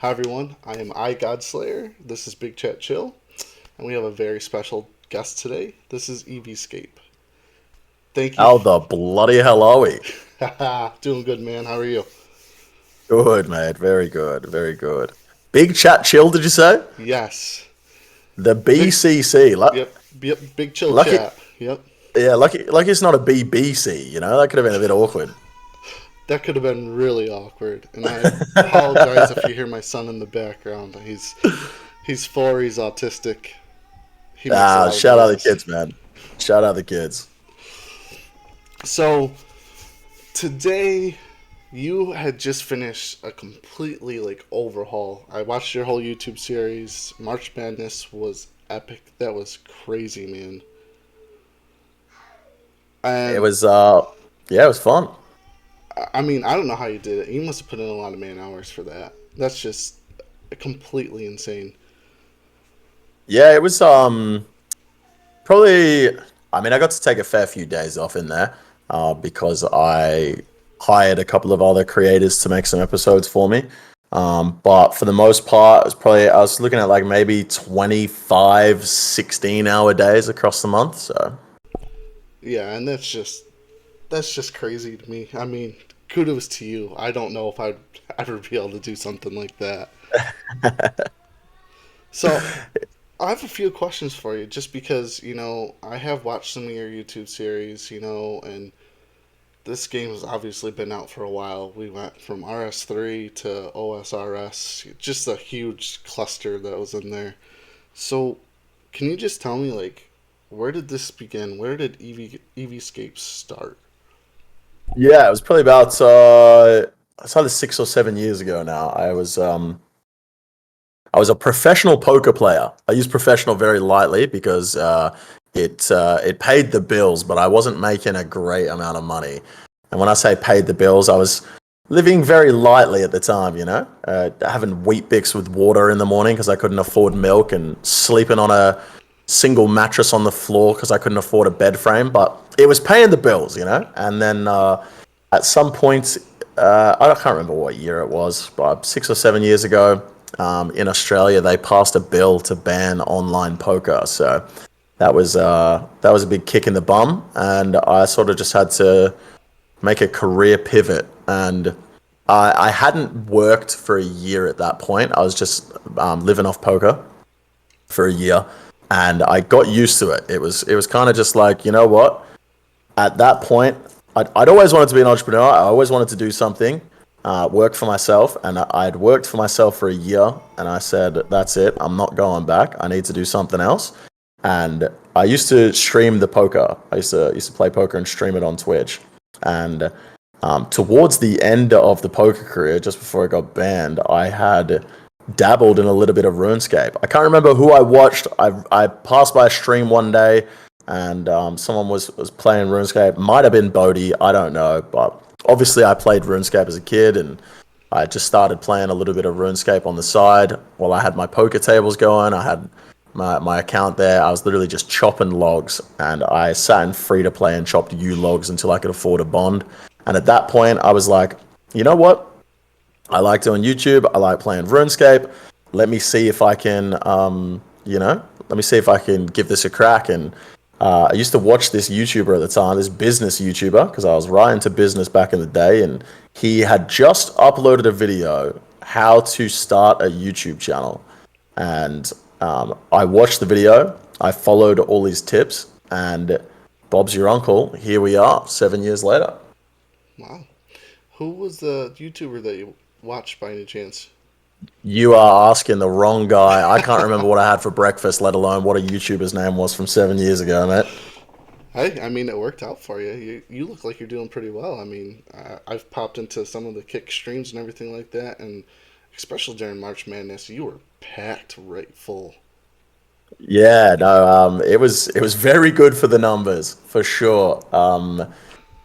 Hi everyone, I am Godslayer. This is Big Chat Chill, and we have a very special guest today. This is Evscape. Thank you. How the bloody hell are we? Doing good, man. How are you? Good, mate. Very good. Very good. Big chat chill, did you say? Yes. The Big. BCC. Yep. Big chill Lucky, chat. Yep. yeah, lucky it's not a BBC, you know? That could have been a bit awkward. That could have been really awkward, and I apologize if you hear my son in the background. He's four. He's autistic. He makes a lot of Shout out the noises. kids, man. Shout out the kids. So today you had just finished a completely overhaul. I watched your whole YouTube series. March Madness was epic. That was crazy, man. It And was yeah, it was fun. I mean, I don't know how you did it. You must have put in a lot of man hours for that. That's just completely insane. Yeah, it was probably I mean, I got to take a fair few days off in there because I hired a couple of other creators to make some episodes for me. But for the most part, it was probably I was looking at like maybe 25, 16 hour days across the month. So Yeah, and that's just crazy to me. I mean, kudos to you. I don't know if I'd ever be able to do something like that. So I have a few questions for you, just because I have watched some of your YouTube series, and this game has obviously been out for a while. We went from RS3 to OSRS, just a huge cluster that was in there. So, can you just tell me, where did this begin? Where did EVscape start? yeah, it was probably about it's either 6 or 7 years ago now. I was a professional poker player. I use professional very lightly because it paid the bills, but I wasn't making a great amount of money. And when I say paid the bills, I was living very lightly at the time. Having wheat bix with water in the morning because I couldn't afford milk, and sleeping on a single mattress on the floor because I couldn't afford a bed frame. But it was paying the bills. And then at some point, I can't remember what year it was, but 6 or 7 years ago, in Australia, they passed a bill to ban online poker. So that was a big kick in the bum, and I sort of just had to make a career pivot. And I hadn't worked for a year at that point. I was just living off poker for a year, and I got used to it. It was kind of just like, you know what? At that point, I'd always wanted to be an entrepreneur. I always wanted to do something, work for myself, and I'd worked for myself for a year, and I said, "That's it. I'm not going back. I need to do something else." And I used to stream the poker. I used to play poker and stream it on Twitch. And towards the end of the poker career, just before I got banned, I had dabbled in a little bit of RuneScape. I can't remember who I watched. I passed by a stream one day, and someone was playing RuneScape. Might have been Bodhi, I don't know. But obviously, I played RuneScape as a kid, and I just started playing a little bit of RuneScape on the side while I had my poker tables going. I had my account there. I was literally just chopping logs, and I sat in free to play and chopped U logs until I could afford a bond. And at that point, I was like, you know what? I like doing YouTube. I like playing RuneScape. Let me see if I can, let me see if I can give this a crack. And I used to watch this YouTuber at the time, this business YouTuber, because I was right into business back in the day. And he had just uploaded a video, how to start a YouTube channel. And I watched the video, I followed all his tips, and Bob's your uncle. Here we are, 7 years later. Wow. Who was the YouTuber that you watched by any chance? You are asking the wrong guy. I can't remember what I had for breakfast, let alone what a YouTuber's name was from 7 years ago, mate. Hey, I mean, it worked out for you. You look like you're doing pretty well. I mean, I've popped into some of the kick streams and everything like that, and especially during March Madness, you were packed right full. Yeah, no, it was very good for the numbers for sure.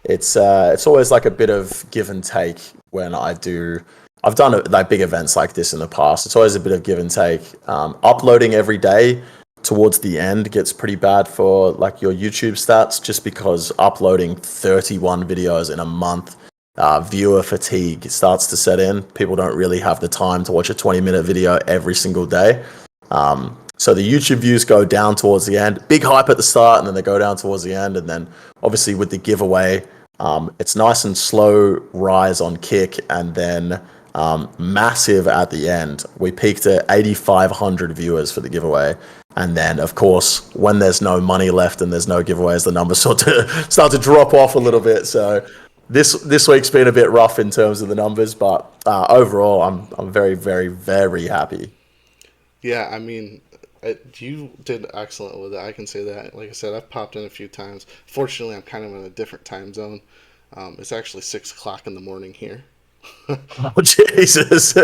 It's always like a bit of give and take when I do. I've done like big events like this in the past. It's always a bit of give and take. Uploading every day towards the end gets pretty bad for like your YouTube stats, just because uploading 31 videos in a month viewer fatigue starts to set in. People don't really have the time to watch a 20-minute video every single day. So the YouTube views go down towards the end. Big hype at the start, and then they go down towards the end. And then obviously with the giveaway, it's nice and slow rise on Kick, and then massive at the end. We peaked at 8,500 viewers for the giveaway. And then, of course, when there's no money left and there's no giveaways, the numbers start to drop off a little bit. So this week's been a bit rough in terms of the numbers, but overall, I'm very, very, very happy. Yeah, I mean, you did excellent with it. I can say that. Like I said, I've popped in a few times. Fortunately, I'm kind of in a different time zone. It's actually 6 o'clock in the morning here. Oh Jesus!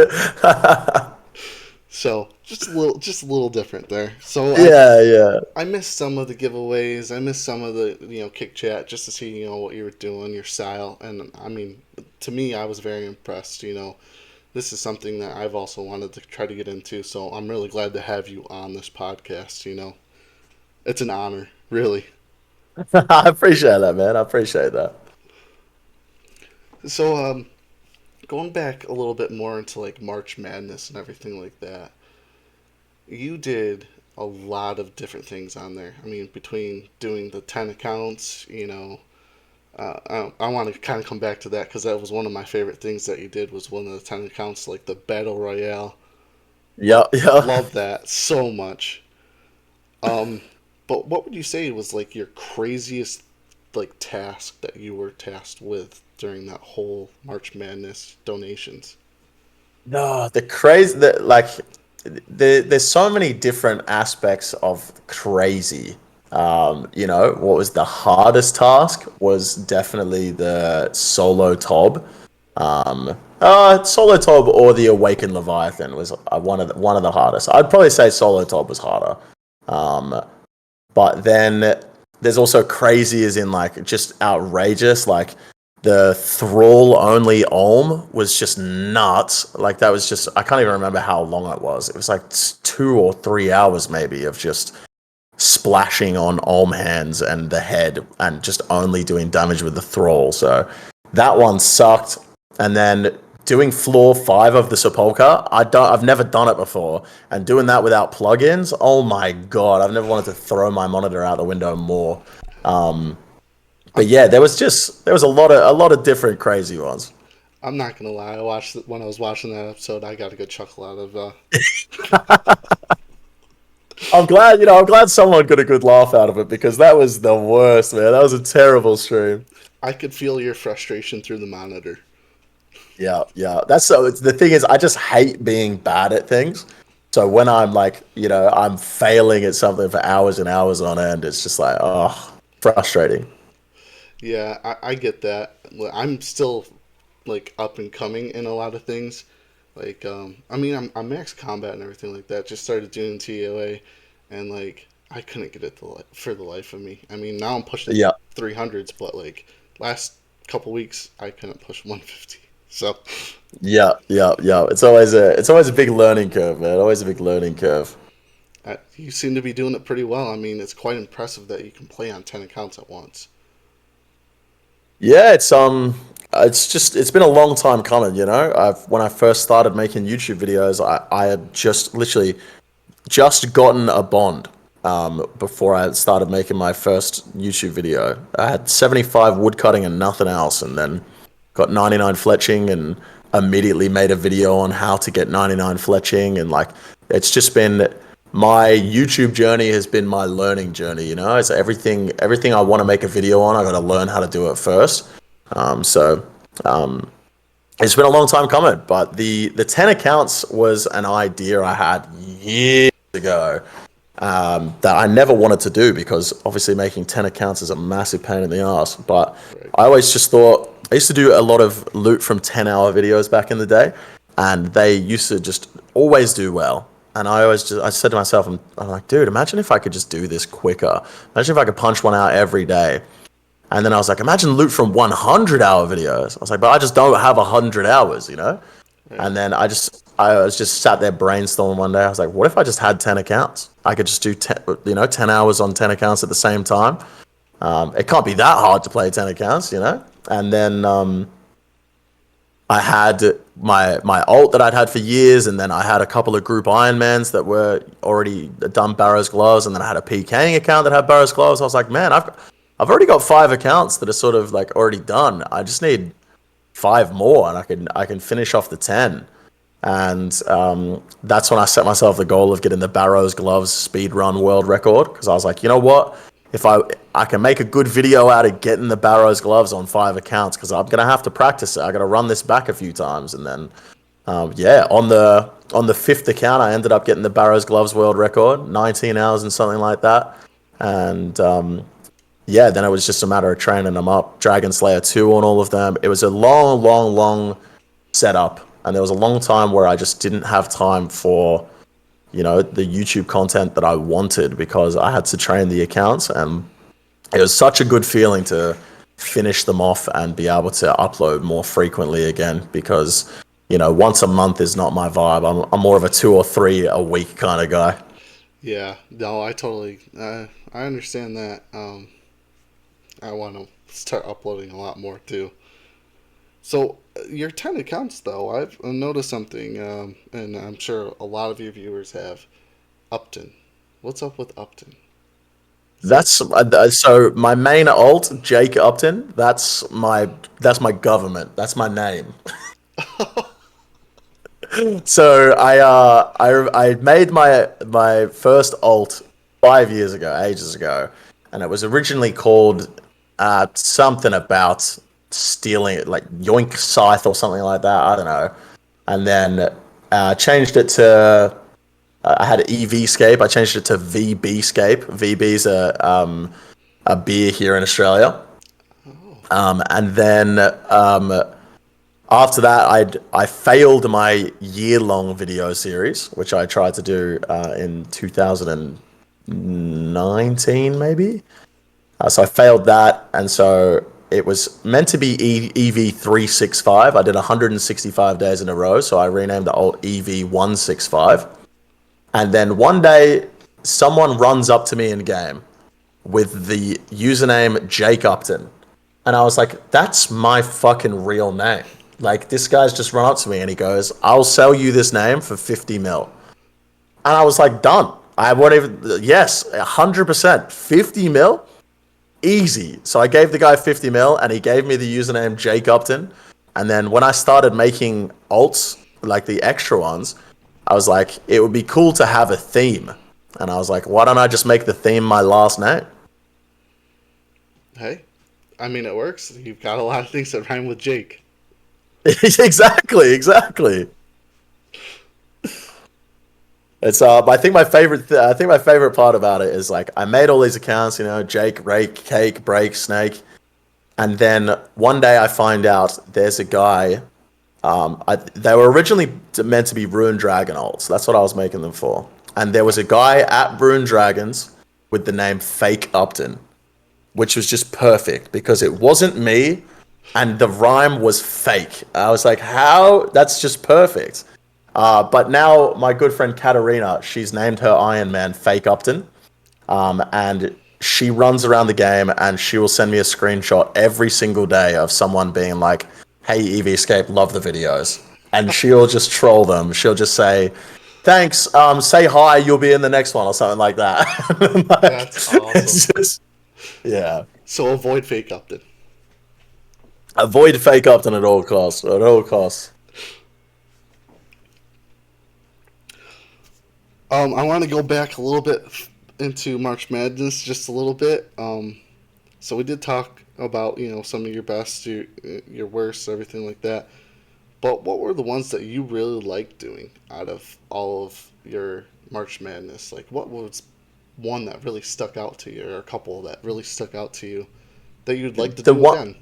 So just a little different there. So Yeah, yeah. I missed some of the giveaways. I missed some of the kick chat just to see what you were doing, your style, and I mean, to me, I was very impressed. This is something that I've also wanted to try to get into. So I'm really glad to have you on this podcast. It's an honor, really. I appreciate that, man. I appreciate that. So going back a little bit more into like March Madness and everything like that, you did a lot of different things on there. I mean, between doing the 10 accounts, I want to kind of come back to that because that was one of my favorite things that you did was one of the 10 accounts, like the Battle Royale. Yeah, yeah. Love that so much. Um, but what would you say was like your craziest like task that you were tasked with during that whole March Madness donations? No, the crazy that like there's so many different aspects of crazy. What was the hardest task was definitely the solo tob. Solo tob or the awakened leviathan was one of the hardest. I'd probably say solo tob was harder. Um, but then there's also crazy as in like just outrageous. Like the thrall only Olm was just nuts. Like that was just I can't even remember how long it was. It was like 2 or 3 hours maybe of just splashing on Olm hands and the head and just only doing damage with the thrall. So that one sucked. And then doing floor 5 of the Sepulchre, I've never done it before. And doing that without plugins, oh my god, I've never wanted to throw my monitor out the window more. But I'm yeah, there was a lot of different crazy ones. I'm not gonna lie. When I was watching that episode. I got a good chuckle out of. I'm glad someone got a good laugh out of it because that was the worst, man. That was a terrible stream. I could feel your frustration through the monitor. Yeah, yeah. That's so. The thing is, I just hate being bad at things. So when I'm like, I'm failing at something for hours and hours on end, it's just like, oh, frustrating. Yeah, I get that. I'm still like up and coming in a lot of things. Like, I mean, I'm max combat and everything like that. Just started doing TOA, and like I couldn't get it for the life of me. I mean, now I'm pushing Yeah, 300s, but like last couple weeks I couldn't push 150. So, yeah, yeah, yeah. It's always a big learning curve, man. Always a big learning curve. you seem to be doing it pretty well. I mean, it's quite impressive that you can play on 10 accounts at once. Yeah, it's been a long time coming. When I first started making YouTube videos, I had just literally just gotten a bond before I started making my first YouTube video. I had 75 woodcutting and nothing else, and then got 99 fletching and immediately made a video on how to get 99 fletching. And like, it's just been my YouTube journey has been my learning journey. It's everything I want to make a video on. I got to learn how to do it first. So it's been a long time coming, but the 10 accounts was an idea I had years ago that I never wanted to do because obviously making 10 accounts is a massive pain in the ass. But Right. I always just thought I used to do a lot of loot from 10-hour videos back in the day, and they used to just always do well. And I said to myself, I'm like, dude, imagine if I could just do this quicker. Imagine if I could punch one out every day. And then I was like, imagine loot from 100-hour videos. I was like, but I just don't have 100 hours. Right. And then I was just sat there brainstorming one day. I was like, what if I just had 10 accounts? I could just do 10 hours on 10 accounts at the same time. It can't be that hard to play 10 accounts. And then I had my ult that I'd had for years, and then I had a couple of group Ironmans that were already done Barrow's Gloves, and then I had a PKing account that had Barrow's Gloves. I was like, man, I've already got 5 accounts that are sort of like already done. I just need 5 more, and I can finish off the 10. And that's when I set myself the goal of getting the Barrow's Gloves speedrun world record, because I was like, you know what? If I can make a good video out of getting the Barrow's Gloves on 5 accounts, because I'm gonna have to practice it. I gotta run this back a few times, and then yeah, on the fifth account, I ended up getting the Barrow's Gloves world record, 19 hours and something like that. And yeah, then it was just a matter of training them up. Dragon Slayer 2 on all of them. It was a long, long, long setup, and there was a long time where I just didn't have time for, the YouTube content that I wanted, because I had to train the accounts, and it was such a good feeling to finish them off and be able to upload more frequently again, because once a month is not my vibe. I'm more of a 2 or 3 a week kind of guy. Yeah, no, I totally, I understand that. I want to start uploading a lot more too. So your 10 accounts, though, I've noticed something, and I'm sure a lot of your viewers have. Upton, what's up with Upton? Is that So my main alt, Jake Upton. That's my government. That's my name. So I made my first alt 5 years ago, ages ago, and it was originally called something about stealing, like Yoink Scythe or something like that. I don't know. And then changed it to I had Evscape. I changed it to VBscape. VB's a beer here in Australia. And then after that, I failed my year-long video series, which I tried to do in 2019, maybe. So I failed that, and so it was meant to be EV365. I did 165 days in a row, so I renamed the old EV165. And then one day, someone runs up to me in game with the username Jake Upton. And I was like, that's my fucking real name. Like, this guy's just run up to me and he goes, I'll sell you this name for 50 mil. And I was like, done. I won't even, yes, 100%. 50 mil? Easy. So I gave the guy 50 mil and he gave me the username Jake Upton. And then when I started making alts, like the extra ones, I was like, it would be cool to have a theme. And I was like, why don't I just make the theme my last name? Hey, I mean, it works. You've got a lot of things that rhyme with Jake. Exactly. It's I think my favorite part about it is, like, I made all these accounts, Jake, Rake, Cake, Break, Snake, and then one day I find out there's a guy. They were originally meant to be Ruined Dragon alts. That's what I was making them for. And there was a guy at Ruined Dragons with the name Fake Upton, which was just perfect because it wasn't me and the rhyme was fake. I was like, how? That's just perfect. But now my good friend Katarina, she's named her Iron Man Fake Upton. And she runs around the game and she will send me a screenshot every single day of someone being like, hey, Evscape, love the videos. And she'll just troll them. She'll just say, thanks, say hi, you'll be in the next one, or something like that. Like, That's awesome. Yeah. So avoid fake Upton. Avoid Fake Upton at all costs. At all costs. I want to go back a little bit into March Madness, just a little bit. So we did talk about some of your best, your worst, everything like that. But what were the ones that you really liked doing out of all of your March Madness? Like, what was one that really stuck out to you, or a couple that really stuck out to you that you'd like to The do one, again?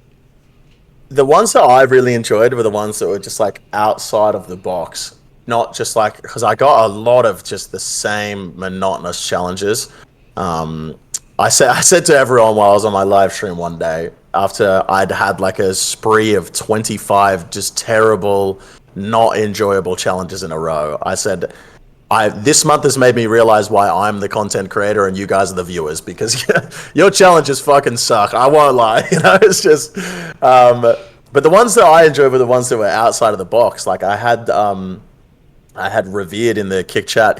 the ones that I really enjoyed were the ones that were just like outside of the box, not just like, because I got a lot of just the same monotonous challenges. I said to everyone while I was on my live stream one day, after I'd had like a spree of 25 just terrible, not enjoyable challenges in a row, I said, this month has made me realize why I'm the content creator and you guys are the viewers, because your challenges fucking suck. I won't lie. It's just, But the ones that I enjoyed were the ones that were outside of the box. Like I had Revered in the kick chat.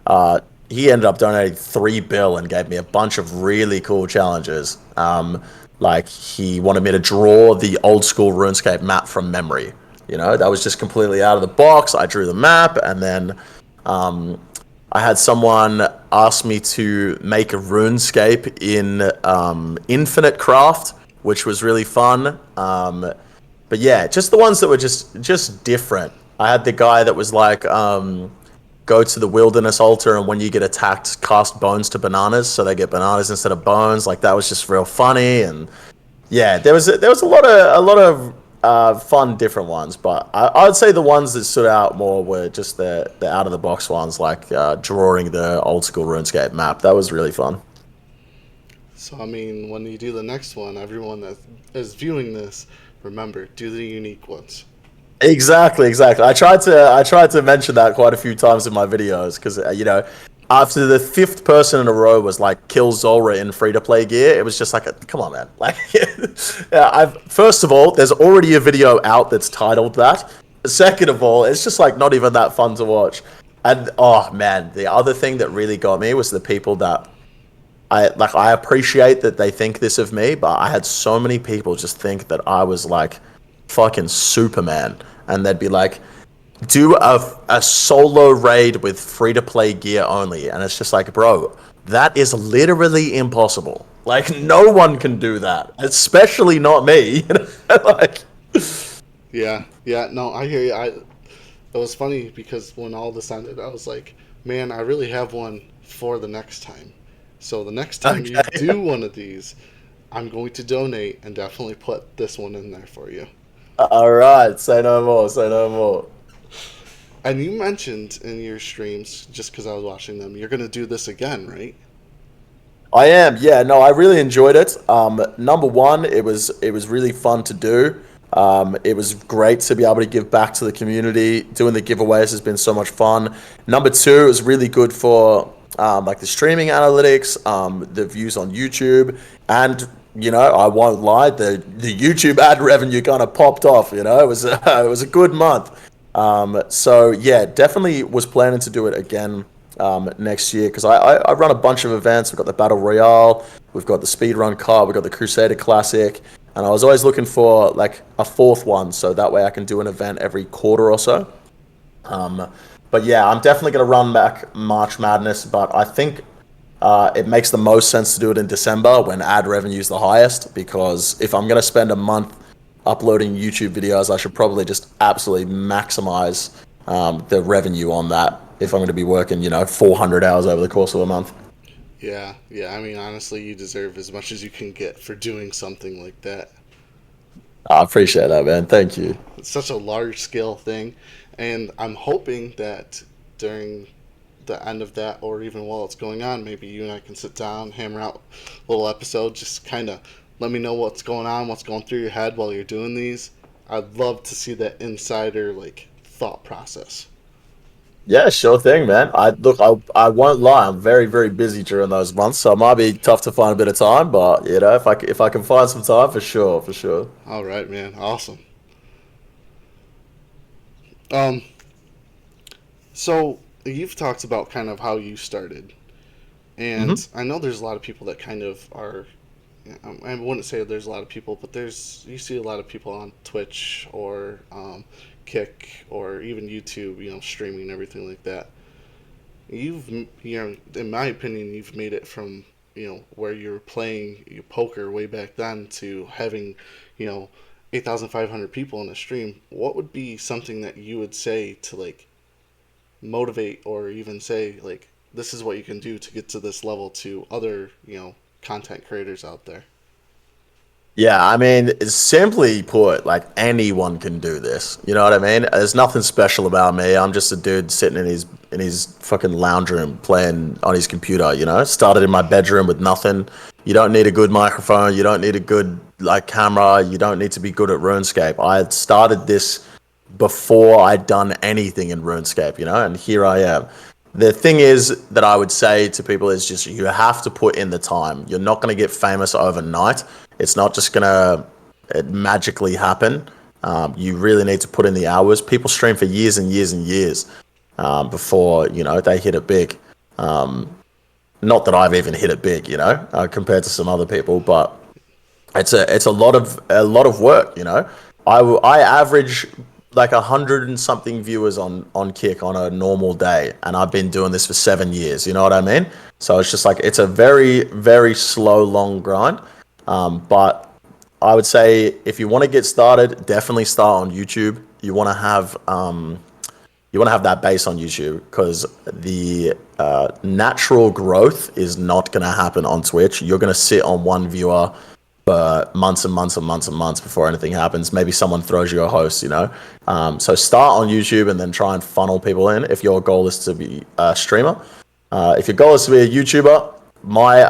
Uh, he ended up donating 3 bill and gave me a bunch of really cool challenges. Like he wanted me to draw the old school RuneScape map from memory. You know, that was just completely out of the box. I drew the map, and then um, I had someone ask me to make a RuneScape in Infinite Craft, which was really fun. But yeah, just the ones that were just different. I had the guy that was like, go to the wilderness altar, and when you get attacked, cast bones to bananas, so they get bananas instead of bones. Like that was just real funny, and yeah, there was a lot of fun different ones. But I would say the ones that stood out more were just the out of the box ones, like drawing the old school RuneScape map. That was really fun. So I mean, when you do the next one, everyone that is viewing this, remember, do the unique ones. Exactly, exactly. I tried to mention that quite a few times in my videos because you know, after the fifth person in a row was like kill Zora in free to play gear, it was just like, come on, man. Like, yeah, I've first of all, there's already a video out that's titled that. Second of all, it's just like not even that fun to watch. And oh man, the other thing that really got me was the people that I appreciate that they think this of me, but I had so many people just think that I was like fucking Superman, and they'd be like, do a solo raid with free to play gear only, and it's just like, bro, that is literally impossible. Like no one can do that, especially not me. Like, Yeah, yeah, no, I hear you. It was funny because when all this ended, I was like, man, I really have one for the next time. So the next time you okay, do one of these, I'm going to donate and definitely put this one in there for you. all right, say no more, say no more. And you mentioned in your streams, just because I was watching them, you're going to do this again, right? I am, yeah. No, I really enjoyed it. Number one, it was really fun to do. It was great to be able to give back to the community. Doing the giveaways has been so much fun. Number two, it was really good for like the streaming analytics, the views on YouTube, and you know, I won't lie, the YouTube ad revenue kind of popped off. You know, it was it was a good month. So yeah, definitely was planning to do it again next year because I run a bunch of events. We've got the Battle Royale, we've got the Speedrun Cup, we've got the Crusader Classic, and I was always looking for like a fourth one so that way I can do an event every quarter or so. Um, but yeah, I'm definitely going to run back March Madness, but I think it makes the most sense to do it in December when ad revenue is the highest because if I'm going to spend a month uploading YouTube videos, I should probably just absolutely maximize the revenue on that if I'm going to be working, you know, 400 hours over the course of a month. Yeah, yeah. I mean, honestly, you deserve as much as you can get for doing something like that. I appreciate that, man. Thank you. It's such a large scale thing, and I'm hoping that during the end of that, or even while it's going on, maybe you and I can sit down, hammer out a little episode, just kind of let me know what's going on, what's going through your head while you're doing these. I'd love to see that insider like thought process. Yeah, sure thing, man. I won't lie. I'm very, very busy during those months, so it might be tough to find a bit of time. But you know, if I can find some time, for sure, for sure. All right, man, awesome. Um, so you've talked about kind of how you started, Hmm. and I know there's a lot of people that kind of are. I wouldn't say there's a lot of people, but there's you see a lot of people on Twitch or Kick or even YouTube, streaming and everything like that. You've, in my opinion, you've made it from where you're playing your poker way back then to having, you know, 8,500 people in a stream. What would be something that you would say to like motivate or even say like this is what you can do to get to this level to other content creators out there? Yeah, I mean, simply put, like anyone can do this. You know what I mean? There's nothing special about me. I'm just a dude sitting in his fucking lounge room playing on his computer. You know, started in my bedroom with nothing. You don't need a good microphone. You don't need a good like camera. You don't need to be good at RuneScape. I had started this before I'd done anything in RuneScape. You know, and here I am. The thing is that I would say to people is just you have to put in the time. You're not going to get famous overnight. It's not just gonna. it magically happen. You really need to put in the hours. People stream for years and years and years before they hit it big. Not that I've even hit it big, compared to some other people, but it's a lot of work. I average like 100 and something viewers on Kick on a normal day, and I've been doing this for 7 years. You know what I mean? So it's just like it's a very very slow long grind. But I would say if you want to get started, definitely start on YouTube. You want to have that base on YouTube because the natural growth is not going to happen on Twitch. You're going to sit on one viewer for months and months and months and months before anything happens. Maybe someone throws you a host. So start on YouTube and then try and funnel people in if your goal is to be a streamer. If your goal is to be a YouTuber, my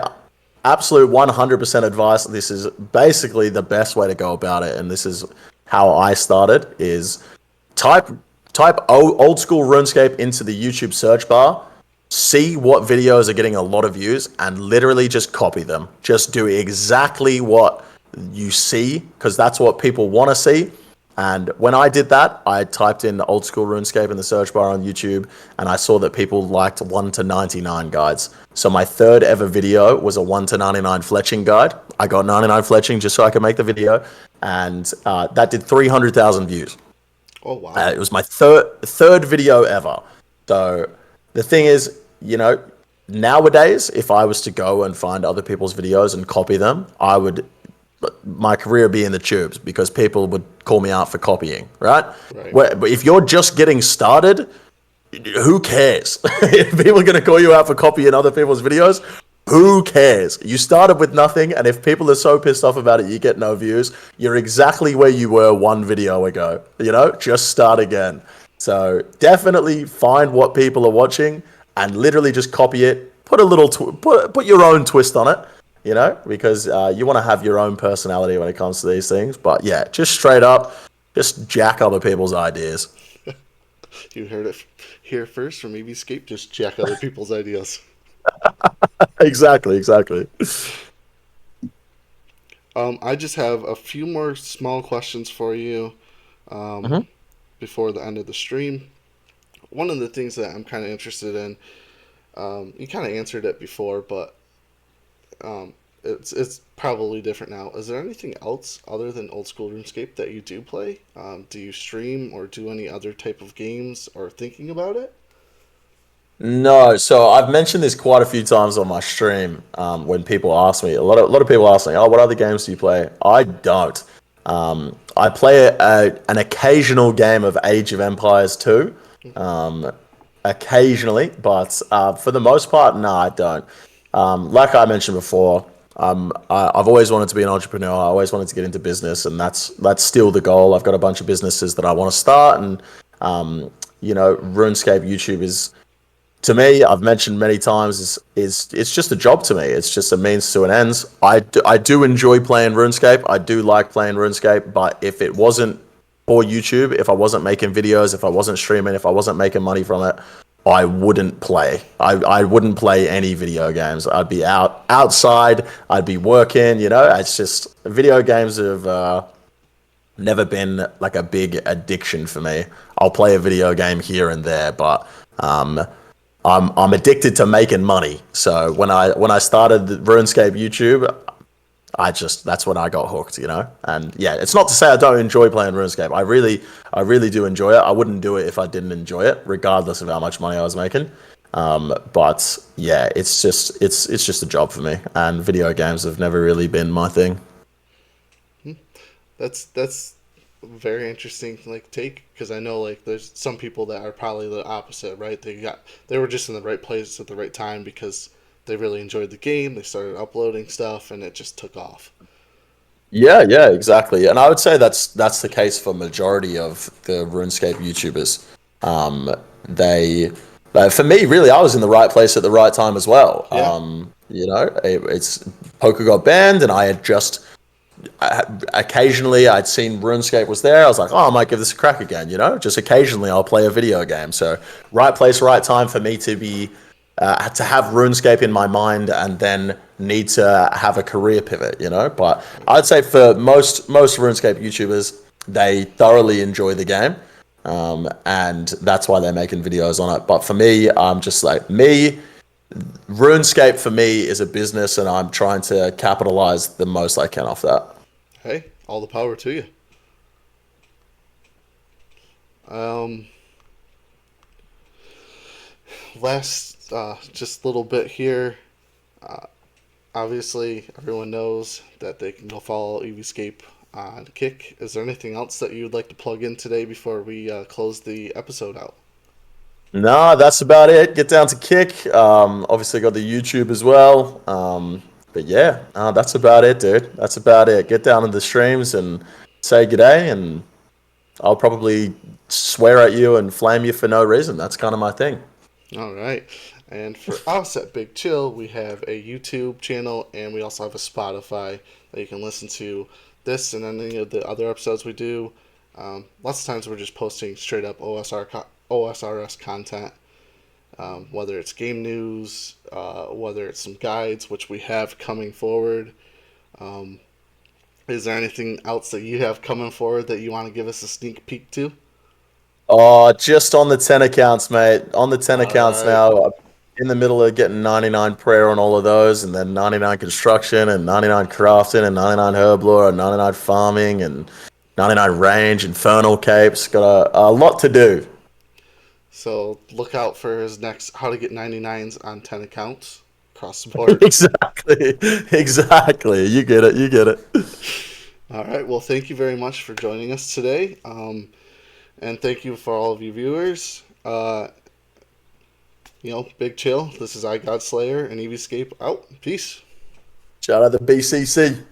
absolute 100% advice, this is basically the best way to go about it, and this is how I started, is type old school RuneScape into the YouTube search bar, see what videos are getting a lot of views, and literally just copy them. Just do exactly what you see, because that's what people want to see. And when I did that, I typed in old school RuneScape in the search bar on YouTube, and I saw that people liked 1 to 99 guides. So my third ever video was a 1 to 99 fletching guide. I got 99 fletching just so I could make the video, and that did 300,000 views. Oh wow! It was my third video ever. So the thing is, nowadays, if I was to go and find other people's videos and copy them, my career would be in the tubes because people would call me out for copying, right? But if you're just getting started, who cares? If people are going to call you out for copying other people's videos, who cares? You started with nothing, and if people are so pissed off about it, you get no views. You're exactly where you were one video ago. Just start again. So definitely find what people are watching and literally just copy it. Put a little put your own twist on it. Because you want to have your own personality when it comes to these things. But yeah, just straight up, just jack other people's ideas. You heard it here first from Evscape. Just jack other people's ideas. Exactly. I just have a few more small questions for you before the end of the stream. One of the things that I'm kind of interested in, you kind of answered it before, but it's probably different now. Is there anything else other than old school RuneScape that you do play? Do you stream or do any other type of games or thinking about it? No, so I've mentioned this quite a few times on my stream. When people ask me, a lot of people ask me, "Oh, what other games do you play?" I don't. I play an occasional game of Age of Empires 2, occasionally, but for the most part, no, I don't. Like I mentioned before, I've always wanted to be an entrepreneur. I always wanted to get into business, and that's still the goal. I've got a bunch of businesses that I want to start, and RuneScape YouTube is, to me, I've mentioned many times, is it's just a job to me. It's just a means to an end. I do enjoy playing RuneScape. I do like playing RuneScape, but if it wasn't for YouTube, if I wasn't making videos, if I wasn't streaming, if I wasn't making money from it, I wouldn't play. I wouldn't play any video games. I'd be outside. I'd be working. It's just video games have never been like a big addiction for me. I'll play a video game here and there, but I'm addicted to making money. So when I started the RuneScape YouTube, that's when I got hooked, And yeah, it's not to say I don't enjoy playing RuneScape. I really do enjoy it. I wouldn't do it if I didn't enjoy it, regardless of how much money I was making. But yeah, it's just a job for me, and video games have never really been my thing. That's very interesting take, because I know there's some people that are probably the opposite, right? They were just in the right place at the right time because they really enjoyed the game. They started uploading stuff and it just took off. Yeah, exactly. And I would say that's the case for majority of the RuneScape YouTubers. They for me, really, I was in the right place at the right time as well. Yeah. It's poker got banned, and I had just occasionally I'd seen RuneScape was there. I was like, oh, I might give this a crack again. Just occasionally I'll play a video game. So right place, right time for me to be to have RuneScape in my mind and then need to have a career pivot, you know. But I'd say for most RuneScape YouTubers, they thoroughly enjoy the game, and that's why they're making videos on it. But for me, I'm just like me. RuneScape for me is a business, and I'm trying to capitalize the most I can off that. Hey, all the power to you. Um, Last, just a little bit here. Uh, Obviously, everyone knows that they can go follow Evscape on Kick. Is there anything else that you would like to plug in today before we close the episode out? No, that's about it. Get down to Kick. Obviously got the YouTube as well. But yeah, that's about it, dude. That's about it. Get down in the streams and say good day, and I'll probably swear at you and flame you for no reason. That's kind of my thing. All right. And for us at Big Chill, we have a YouTube channel and we also have a Spotify that you can listen to this and any of the other episodes we do. Lots of times we're just posting straight up OSRS content, whether it's game news, whether it's some guides, which we have coming forward. Um, is there anything else that you have coming forward that you want to give us a sneak peek to? Oh, just on the 10 accounts, mate. On the 10 All accounts right. now. I'm in the middle of getting 99 prayer on all of those, and then 99 construction, and 99 crafting, and 99 herblore, and 99 farming, and 99 range, infernal capes. Got a lot to do. So look out for his next how to get 99s on 10 accounts across the board. Exactly. Exactly. You get it. You get it. All right. Well, thank you very much for joining us today. And thank you for all of you viewers. Big chill. This is I God Slayer and Evescape out. Peace. Shout out to BCC.